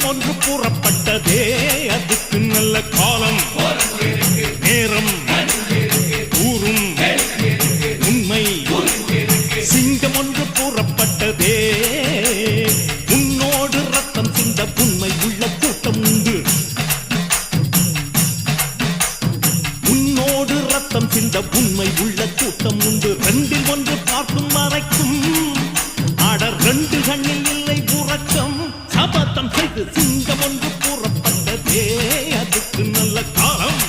ஒன்று கூறப்பட்டதே அதுக்கு நல்ல காலம் நேரம் கூறும் உண்மை சிங்கம் ஒன்று கூறப்பட்டதே உன்னோடு ரத்தம் சிந்த உண்மை உள்ள கூட்டம் உண்டு உன்னோடு ரத்தம் சிந்த உண்மை உள்ள கூட்டம் உண்டு ரெண்டில் ஒன்று பார்க்கும் மறைக்கும் ஆட ரெண்டு கண்ணில் இல்லை உறக்கம் சபதம் செய்து சிங்கம் ஒன்று கூறப்பட்டதே அதுக்கு நல்ல காலம்